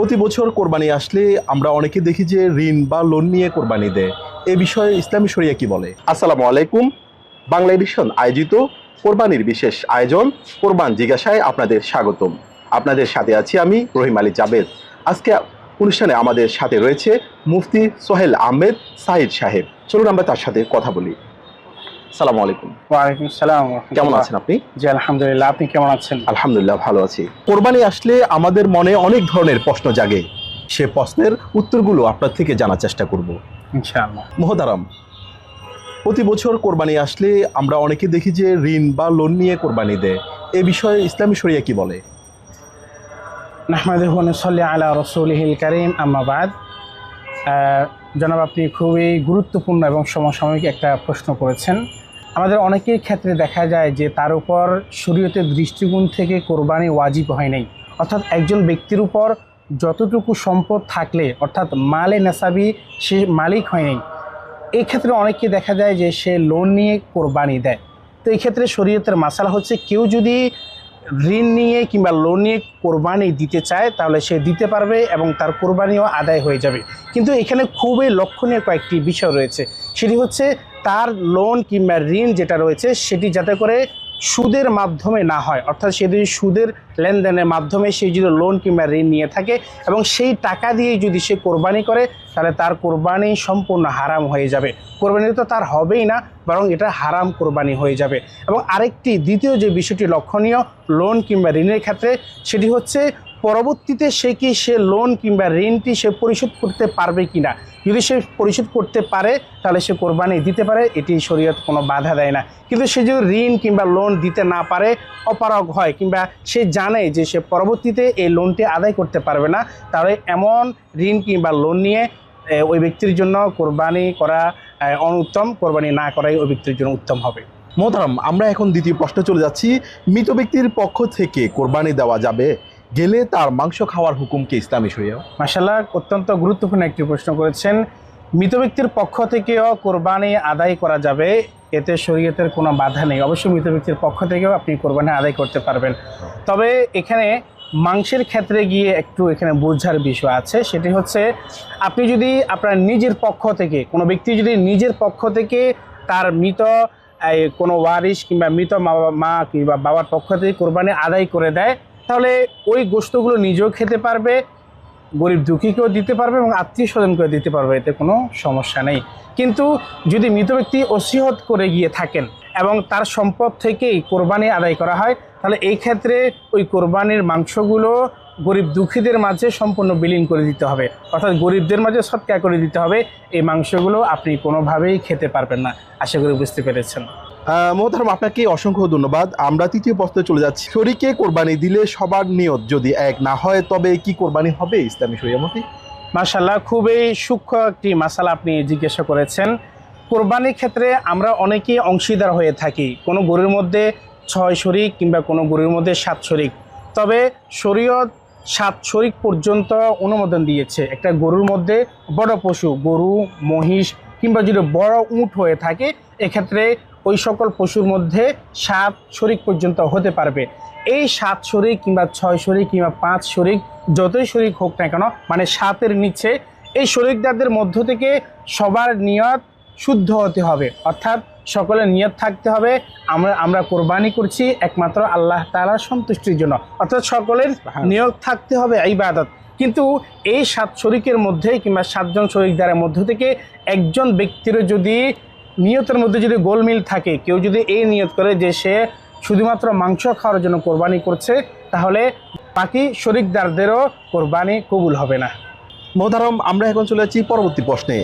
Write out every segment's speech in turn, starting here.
প্রতি বছর কোরবানি আসলে আমরা অনেকে দেখি যে ঋণ বা লোন নিয়ে কোরবানি দেয়। এ বিষয়ে ইসলামী শরিয়া কি বলে? আসসালামু আলাইকুম। বাংলা এডিশন আয়োজিত কোরবানির বিশেষ আয়োজন কোরবান জিজ্ঞাসায় আপনাদের স্বাগতম। আপনাদের সাথে আছি আমি রহিম আলী জাবেদ। আজকে অনুষ্ঠানে আমাদের সাথে রয়েছে মুফতি সোহেল আহমেদ সাহিদ সাহেব। চলুন আমরা তার সাথে কথা বলি। আসসালামু আলাইকুম। ওয়ালাইকুম আসসালাম। কেমন আছেন আপনি? জি আলহামদুলিল্লাহ, আপনি কেমন আছেন? আলহামদুলিল্লাহ ভালো আছি। কোরবানি আসলে আমাদের মনে অনেক ধরনের প্রশ্ন জাগে, সে প্রশ্নের উত্তরগুলো আপনার থেকে জানার চেষ্টা করব ইনশাআল্লাহ। মোহতারাম, প্রতি বছর কোরবানি আসলে আমরা অনেকে দেখি যে ঋণ বা লোন নিয়ে কোরবানি দেয়। এ বিষয়ে ইসলামী শরিয়া কি বলে? নাহমাদুহু ওয়া নুসাল্লি আলা রাসূলিহিল কারীম, আম্মা বাদ। জনাব, আপনি খুবই গুরুত্বপূর্ণ এবং সমসাময়িক একটা প্রশ্ন করেছেন। আমাদের অনেকের ক্ষেত্রে দেখা যায় যে তার উপর শরীয়তের দৃষ্টিকোণ থেকে কোরবানি ওয়াজিব হয় নাই। অর্থাৎ একজন ব্যক্তির উপর যতটুকু সম্পদ থাকলে, অর্থাৎ মালে নেসাবি, সে মালিক হয় নাই। এই ক্ষেত্রে অনেককে দেখা যায় যে সে লোন নিয়ে কোরবানি দেয়। তো এই ক্ষেত্রে শরীয়তের মাসালা হচ্ছে, কেউ যদি ঋণ নিয়ে কিংবা লোন নিয়ে কোরবানি দিতে চায় তাহলে সে দিতে পারবে এবং তার কোরবানিও আদায় হয়ে যাবে। কিন্তু এখানে খুবই লক্ষণীয় কয়েকটি বিষয় রয়েছে। সেটি হচ্ছে তার লোন কিংবা ঋণ যেটা রয়েছে সেটি যাতে করে সুদের মাধ্যমে না হয়। অর্থাৎ সে যদি সুদের লেনদেনের মাধ্যমে সে যদি লোন কিংবা ঋণ নিয়ে থাকে এবং সেই টাকা দিয়েই যদি সে কোরবানি করে, তাহলে তার কোরবানি সম্পূর্ণ হারাম হয়ে যাবে। কোরবানি তো তার হবেই না, বরং এটা হারাম কোরবানি হয়ে যাবে। এবং আরেকটি দ্বিতীয় যে বিষয়টি লক্ষণীয় লোন কিংবা ঋণের ক্ষেত্রে, সেটি হচ্ছে পরবর্তীতে সে লোন কিংবা ঋণটি সে পরিশোধ করতে পারবে কি না। যদি সে পরিশোধ করতে পারে তাহলে সে কোরবানি দিতে পারে, এটি শরীয়ত কোনো বাধা দেয় না। কিন্তু সে যদি ঋণ কিংবা লোন দিতে না পারে, অপারগ হয় কিংবা সে জানে যে সে পরবর্তীতে এই লোনটি আদায় করতে পারবে না, তাহলে এমন ঋণ কিংবা লোন নিয়ে ওই ব্যক্তির জন্য কোরবানি করা অনুত্তম। কোরবানি না করাই ওই ব্যক্তির জন্য উত্তম হবে। মোহতারাম, আমরা এখন দ্বিতীয় প্রশ্নে চলে যাচ্ছি। মৃত ব্যক্তির পক্ষ থেকে কোরবানি দেওয়া যাবে গেলে তার মাংস খাওয়ার হুকুম কি ইসলামী শরিয়া? মাশাআল্লাহ, অত্যন্ত গুরুত্বপূর্ণ একটি প্রশ্ন করেছেন। মৃত ব্যক্তির পক্ষ থেকেও কোরবানি আদায় করা যাবে, এতে শরীয়তের কোনো বাধা নেই। অবশ্যই মৃত ব্যক্তির পক্ষ থেকেও আপনি কোরবানি আদায় করতে পারবেন। তবে এখানে মাংসের ক্ষেত্রে গিয়ে একটু এখানে বোঝার বিষয় আছে। সেটি হচ্ছে, আপনি যদি আপনার নিজের পক্ষ থেকে, কোনো ব্যক্তি যদি নিজের পক্ষ থেকে তার মৃত কোনো ওয়ারিশ কিংবা মৃত মা কিংবা বাবার পক্ষ থেকে কোরবানি আদায় করে দেয়, তাহলে ওই গোশতগুলো নিজেও খেতে পারবে, গরিব দুঃখীকেও দিতে পারবে এবং আত্মীয় স্বজনকেও দিতে পারবে, এতে কোনো সমস্যা নেই। কিন্তু যদি মৃত ব্যক্তি ওসিয়ত করে গিয়ে থাকেন এবং তার সম্পদ থেকেই কোরবানি আদায় করা হয়, তাহলে এই ক্ষেত্রে ওই কোরবানির মাংসগুলো গরিব দুঃখীদের মাঝে সম্পূর্ণ বিলীন করে দিতে হবে, অর্থাৎ গরিবদের মাঝে সৎকার করে দিতে হবে। এই মাংসগুলো আপনি কোনোভাবেই খেতে পারবেন না। আশা করি বুঝতে পেরেছেন। মোহতারাম, আপনাকে অসংখ্য ধন্যবাদ। আমরা তৃতীয় প্রশ্নে চলে যাচ্ছি। শরীকে কোরবানি দিলে সবার নিয়ত যদি এক না হয় তবে কি কোরবানি হবে ইসলামী শরিয়া মতে? মাশাআল্লাহ, খুবই সূক্ষ্ম একটি মাসালা আপনি জিজ্ঞাসা করেছেন। কোরবানির ক্ষেত্রে আমরা অনেকেই অংশীদার হয়ে থাকি। কোনো গরুর মধ্যে 6 শরিক কিংবা কোনো গরুর মধ্যে 7 শরিক। তবে শরীয়ত 7 শরিক পর্যন্ত অনুমোদন দিয়েছে। একটা গরুর মধ্যে বড় পশু, গরু, মহিষ কিংবা যদি বড় উট হয়ে থাকে, এক্ষেত্রে ওই সকল পশুর মধ্যে 7 শরিক পর্যন্ত হতে পারবে। এই 7 শরিক কিংবা 6 শরিক কিংবা 5 শরিক, যতই শরিক হোক না কেন, মানে 7-এর নিচে, এই শরিকদারদের মধ্য থেকে সবার নিয়ত শুদ্ধ হতে হবে। অর্থাৎ সকলের নিয়ত থাকতে হবে আমরা কোরবানি করছি একমাত্র আল্লাহ তাআলার সন্তুষ্টির জন্য, অর্থাৎ সকলের নিয়ত থাকতে হবে ইবাদত। কিন্তু এই 7 শরিকের মধ্যে কিংবা 7 জন শরিকদারের মধ্য থেকে একজন ব্যক্তির যদি নিয়তের মধ্যে যদি গোলমিল থাকে, কেউ যদি এই নিয়ত করে যে সে শুধুমাত্র মাংস খাওয়ার জন্য কোরবানি করছে, তাহলে বাকি শরিকদারদেরও কোরবানি কবুল হবে না। মোহতারাম, আমরা এখন চলে যাচ্ছি পরবর্তী প্রশ্নে।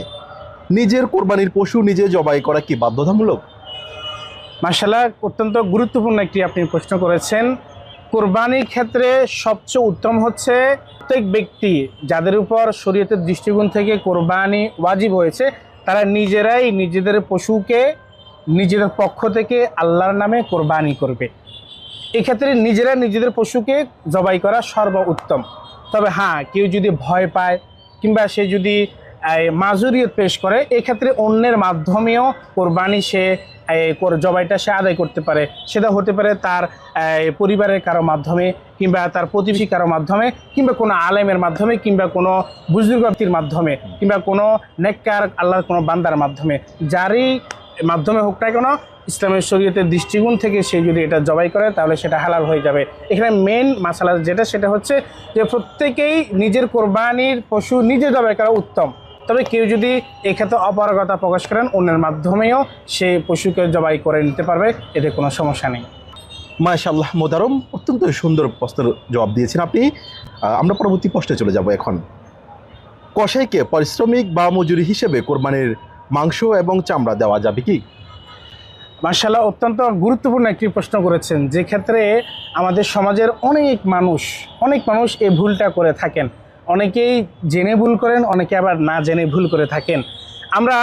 নিজের কোরবানির পশু নিজে জবাই করা কি বাধ্যতামূলক? মাশাআল্লাহ, অত্যন্ত গুরুত্বপূর্ণ একটি আপনি প্রশ্ন করেছেন। কোরবানির ক্ষেত্রে সবচেয়ে উত্তম হচ্ছে প্রত্যেক ব্যক্তি যাদের উপর শরীয়তের দৃষ্টিকোণ থেকে কোরবানি ওয়াজিব হয়েছে, তারা নিজেরাই নিজেদের পশুকে নিজেদের পক্ষ থেকে আল্লাহর নামে কোরবানি করবে। এক্ষেত্রে নিজেরা নিজেদের পশুকে জবাই করা সর্বোত্তম। তবে হ্যাঁ, কেউ যদি ভয় পায় কিংবা সে যদি মাজুরিয়ত পেশ করে, এক্ষেত্রে অন্যের মাধ্যমেও কোরবানি সে জবাইটা সে আদায় করতে পারে। সেটা হতে পারে তার পরিবারের কারো মাধ্যমে কিংবা তার প্রতিবেশী কারোর মাধ্যমে, কিংবা কোনো আলেমের মাধ্যমে, কিংবা কোনো বুজুর্গ ব্যক্তির মাধ্যমে, কিংবা কোনো নেককার আল্লাহর কোনো বান্দার মাধ্যমে, যারই মাধ্যমে হোক না কেন, ইসলামের শরীয়তের দৃষ্টিকোণ থেকে সে যদি এটা জবাই করে তাহলে সেটা হালাল হয়ে যাবে। এখানে মেন মাসালা যেটা, সেটা হচ্ছে যে প্রত্যেকেই নিজের কোরবানির পশু নিজে জবাই করা উত্তম। তবে কেউ যদি এক্ষেত্রে অপারগতা প্রকাশ করেন, অন্যের মাধ্যমেও সে পশুকে জবাই করে নিতে পারবে, এতে কোনো সমস্যা নেই। মাশাআল্লাহ মোদারম, অত্যন্ত সুন্দর প্রশ্নের জবাব দিয়েছেন আপনি। আমরা পরবর্তী প্রশ্নে চলে যাব এখন। কসাইকে পারিশ্রমিক বা মজুরি হিসেবে কোরবানির মাংস এবং চামড়া দেওয়া যাবে কি? মাশাআল্লাহ, অত্যন্ত গুরুত্বপূর্ণ একটি প্রশ্ন করেছেন, যে ক্ষেত্রে আমাদের সমাজের অনেক মানুষ এই ভুলটা করে থাকেন। অনেকেই জেনে ভুল করেন, অনেকে আবার না জেনে ভুল করে থাকেন। আমরা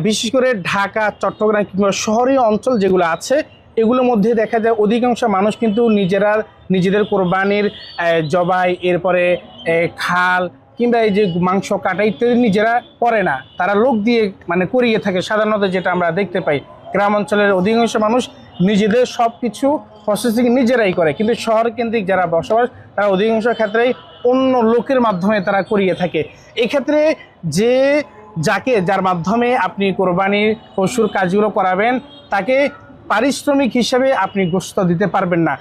বিশেষ করে ঢাকা, চট্টগ্রাম কিংবা শহরীয় অঞ্চল যেগুলো আছে, এগুলোর মধ্যে দেখা যায় অধিকাংশ মানুষ কিন্তু নিজেদের কোরবানির জবাই, এরপরে খাল কিংবা এই যে মাংস কাটা ইত্যাদি নিজেরা করে না, তারা লোক দিয়ে করিয়ে থাকে। সাধারণত যেটা আমরা দেখতে পাই, গ্রাম অঞ্চলের অধিকাংশ মানুষ নিজেদের সব কিছু প্রসেসিং নিজেরাই করে, কিন্তু শহর কেন্দ্রিক যারা বসবাস, তারা অধিকাংশ ক্ষেত্রেই অন্য লোকের মাধ্যমে তারা করিয়ে থাকে। এক্ষেত্রে যার মাধ্যমে আপনি কোরবানির পশুর কাজগুলো করাবেন, তাকে পারিশ্রমিক হিসেবে আপনি গোশত দিতে পারবেন না,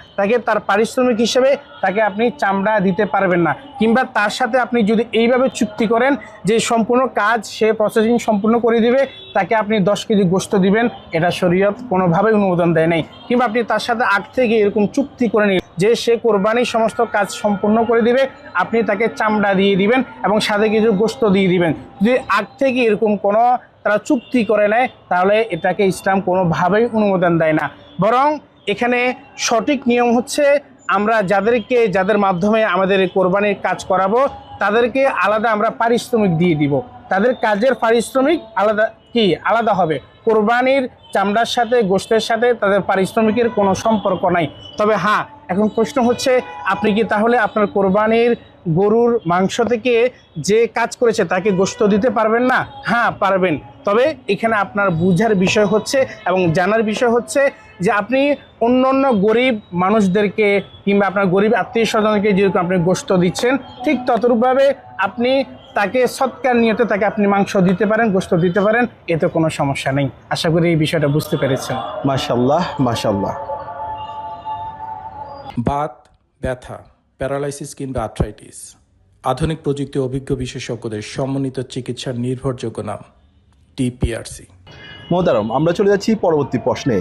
তার পারিশ্রমিক হিসেবে তাকে আপনি চামড়া দিতে পারবেন না। কিংবা তার সাথে আপনি যদি এইভাবে চুক্তি করেন যে সম্পূর্ণ কাজ সে প্রসেসিং সম্পূর্ণ করে দিবে, তাকে আপনি 10 কেজি গোশত দিবেন, এটা শরীয়ত কোনোভাবেই অনুমোদন দেয় নাই। কিংবা আপনি তার সাথে আগ থেকে এরকম চুক্তি করে নিন যে সে কোরবানির সমস্ত কাজ সম্পূর্ণ করে দিবে, আপনি তাকে চামড়া দিয়ে দিবেন এবং সাথে কিছু গোশত দিয়ে দিবেন। যদি আগ থেকে এরকম কোনো তারা চুক্তি করে নেয়, তাহলে এটাকে ইসলাম কোনোভাবেই অনুমোদন দেয় না। বরং এখানে সঠিক নিয়ম হচ্ছে, আমরা যাদের মাধ্যমে আমাদের কোরবানির কাজ করাবো, তাদেরকে আলাদা আমরা পারিশ্রমিক দিয়ে দিব। তাদের কাজের পারিশ্রমিক আলাদা হবে। কোরবানির চামড়ার সাথে, গোশতের সাথে তাদের পারিশ্রমিকের কোনো সম্পর্ক নাই। তবে হ্যাঁ, এখন প্রশ্ন হচ্ছে, আপনি কি তাহলে আপনার কোরবানির গরুর মাংস থেকে যে কাজ করেছে তাকে গোশত দিতে পারবেন না? হ্যাঁ, পারবেন। তবে এখানে আপনার বুঝার বিষয় হচ্ছে এবং জানার বিষয় হচ্ছে যে আপনি অন্য গরিব মানুষদেরকে কিংবা আপনার গরিব আত্মীয় স্বজনকে যেরকম আপনি গোশত দিচ্ছেন, ঠিক ততরূপভাবে আপনি তাকে সৎকার নিয়তে তাকে আপনি মাংস দিতে পারেন, গোশত দিতে পারেন, এতে কোনো সমস্যা নেই। আশা করি এই বিষয়টা বুঝতে পেরেছেন। মাশাআল্লাহ মাশাআল্লাহ। বাত, ব্যথা, প্যারালাইসিস কিংবা আর্থ্রাইটিস, আধুনিক প্রযুক্তি অভিজ্ঞ বিশেষজ্ঞদের সমন্বিত চিকিৎসার নির্ভরযোগ্য নাম টিপিআরসি। মোহতারম, আমরা চলে যাচ্ছি পরবর্তী প্রশ্নে।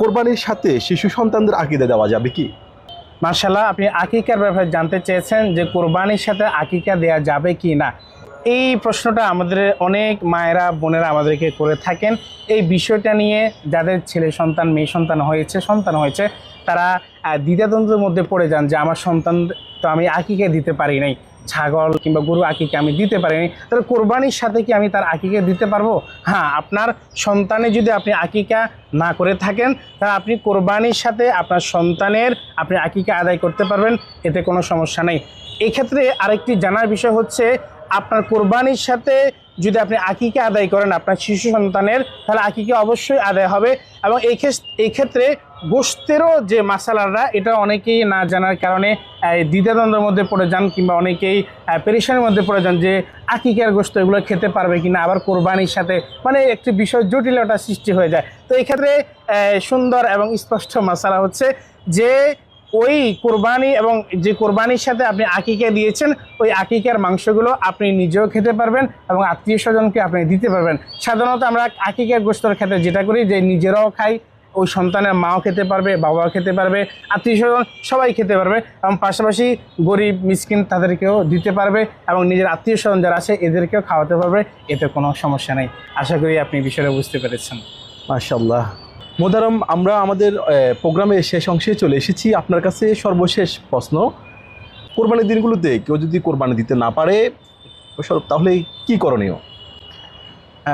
কোরবানির সাথে শিশু সন্তানদের আকীদা দেওয়া যাবে কি? মাশাআল্লাহ, আপনি আকিকার ব্যাপারে জানতে চেয়েছেন যে কোরবানির সাথে আকিকা দেওয়া যাবে কি না। এই প্রশ্নটা আমাদের অনেক মায়েরা, বোনেরা আমাদেরকে করে থাকেন। এই বিষয়টা নিয়ে যাদের ছেলে সন্তান, মেয়ে সন্তান হয়েছে, তারা দ্বিধাদ্বন্দ্বের মধ্যে পড়ে যান যে আমার সন্তান তো আমি আকিকা দিতে পারি নাই, ছাগল কিংবা গরু আকিকা আমি দিতে পারিনি, তাহলে কোরবানির সাথে কি আমি তার আকিকা দিতে পারবো? হ্যাঁ, আপনার সন্তানে যদি আপনি আকিকা না করে থাকেন, তাহলে আপনি কোরবানির সাথে আপনার সন্তানের আপনি আকিকা আদায় করতে পারবেন, এতে কোনো সমস্যা নেই। এক্ষেত্রে আরেকটি জানার বিষয় হচ্ছে, আপনার কোরবানির সাথে যদি আপনি আকিকা আদায় করেন আপনার শিশু সন্তানের, তাহলে আকিকা অবশ্যই আদায় হবে। এবং এই ক্ষেত্রে গোশতেরও যে মাসালারা, এটা অনেকেই না জানার কারণে দ্বিধাদ্বন্দ্বের মধ্যে পড়ে যান, কিংবা অনেকেই পেরেশানির মধ্যে পড়ে যান যে আকিকার গোশত এগুলো খেতে পারবে কিনা, আবার কোরবানির সাথে একটি বিষয় জটিলতা সৃষ্টি হয়ে যায়। তো এই ক্ষেত্রে সুন্দর এবং স্পষ্ট মাসালা হচ্ছে যে ওই কোরবানি এবং যে কোরবানির সাথে আপনি আকিকা দিয়েছেন, ওই আকিকার মাংসগুলো আপনি নিজেও খেতে পারবেন এবং আত্মীয় স্বজনকে আপনি দিতে পারবেন। সাধারণত আমরা আকিকার গোশতের ক্ষেত্রে যেটা করি, যে নিজেরাও খাই, ওই সন্তানের মাও খেতে পারবে, বাবাও খেতে পারবে, আত্মীয় স্বজন সবাই খেতে পারবে, এবং পাশাপাশি গরিব মিসকিন তাদেরকেও দিতে পারবে, এবং নিজের আত্মীয় স্বজন যারা আছে এদেরকেও খাওয়াতে পারবে, এতে কোনো সমস্যা নেই। আশা করি আপনি বিষয়টা বুঝতে পেরেছেন। মাশাআল্লাহ। মোহতারম, আমরা আমাদের প্রোগ্রামের শেষ অংশে চলে এসেছি। আপনার কাছে সর্বশেষ প্রশ্ন, কোরবানির দিনগুলোতে কেউ যদি কোরবানি দিতে না পারে, তাহলে কি করণীয়?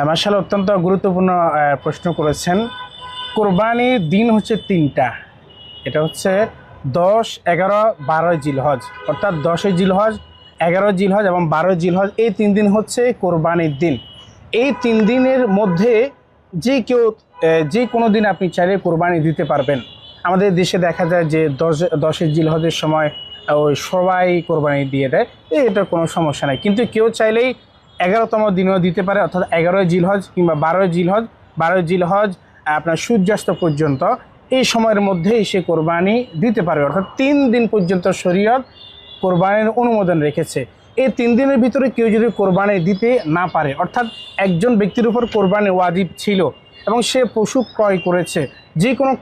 মাশাআল্লাহ, অত্যন্ত গুরুত্বপূর্ণ প্রশ্ন করেছেন। কোরবানির দিন হচ্ছে 3টা, এটা হচ্ছে 10, 11, 12 জিলহজ, অর্থাৎ 10 জিলহজ, 11 জিলহজ এবং 12 জিলহজ, এই 3 দিন হচ্ছে কোরবানির দিন। এই 3 দিনের মধ্যে যে কোনো দিন আপনি চাইলে কোরবানি দিতে পারবেন। আমাদের দেশে দেখা যায় যে দশে জিলহজের সময় ওই সবাই কোরবানি দিয়ে দেয়, এটা কোনো সমস্যা নাই। কিন্তু কেউ চাইলেই 11তম দিনেও দিতে পারে, অর্থাৎ 11ই জিলহজ কিংবা 12ই জিলহজ। 12ই জিলহজ আপনার সূর্যাস্ত পর্যন্ত এই সময়ের মধ্যেই সে কোরবানি দিতে পারবে, অর্থাৎ 3 দিন পর্যন্ত শরীয়ত কোরবানির অনুমোদন রেখেছে। এই 3 দিনের ভিতরে কেউ যদি কোরবানি দিতে না পারে, অর্থাৎ একজন ব্যক্তির উপর কোরবানি ওয়াজিব ছিল এবং সে পশু ক্রয় করেছে, যে কোনো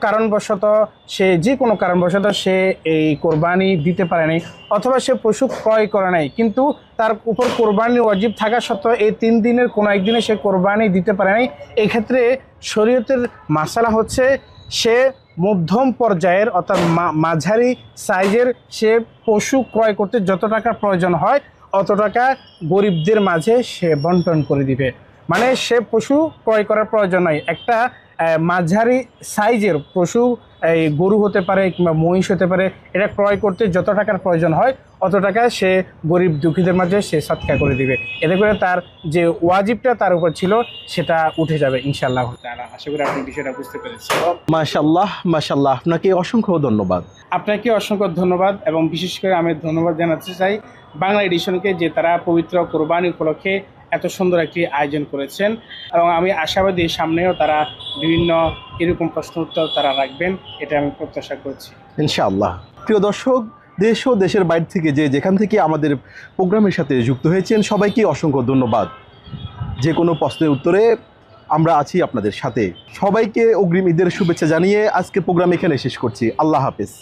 কারণবশত সে এই কোরবানি দিতে পারে নাই, অথবা সে পশু ক্রয় করে নাই কিন্তু তার উপর কোরবানি ওয়াজিব থাকা সত্ত্বেও এই 3 দিনের কোনো একদিনে সে কোরবানি দিতে পারে নাই, এক্ষেত্রে শরীয়তের মাসালা হচ্ছে সে মধ্যম পর্যায়ের অর্থাৎ মাঝারি সাইজের সে পশু ক্রয় করতে যত টাকার প্রয়োজন হয় অত টাকা গরিবদের মাঝে সে বন্টন করে দিবে। মানে সে পশু ক্রয় করার প্রয়োজন নয়, একটা মাঝারি সাইজের পশু, এই গরু হতে পারে কিংবা মহিষ হতে পারে, এটা ক্রয় করতে যত টাকার প্রয়োজন হয় অত টাকা সে গরিব দুঃখীদের মাঝে সে সৎকার করে দিবে। এতে করে তার যে ওয়াজিবটা তার উপর ছিল সেটা উঠে যাবে ইনশাআল্লাহ তাআলা। আশা করি আপনি বিষয়টা বুঝতে পেরেছেন। মাশাআল্লাহ মাশাআল্লাহ, আপনাকে অসংখ্য ধন্যবাদ। আপনাকে অসংখ্য ধন্যবাদ এবং বিশেষ করে আমি ধন্যবাদ জানাতে চাই বাংলা এডিশনকে, যে তারা পবিত্র কোরবানি উপলক্ষে এত সুন্দর একটি আয়োজন করেছেন এবং আমি আশাবাদী সামনেও তারা বিভিন্ন এরকম প্রশ্ন উত্তর তারা রাখবেন, এটা আমি প্রত্যাশা করছি ইনশাআল্লাহ। প্রিয় দর্শক, দেশ ও দেশের বাইরে থেকে যেখান থেকে আমাদের প্রোগ্রামের সাথে যুক্ত হয়েছেন সবাইকে অসংখ্য ধন্যবাদ। যে কোনো প্রশ্নের উত্তরে আমরা আছি আপনাদের সাথে। সবাইকে অগ্রিম ঈদের শুভেচ্ছা জানিয়ে আজকে প্রোগ্রাম এখানে শেষ করছি। আল্লাহ হাফেজ।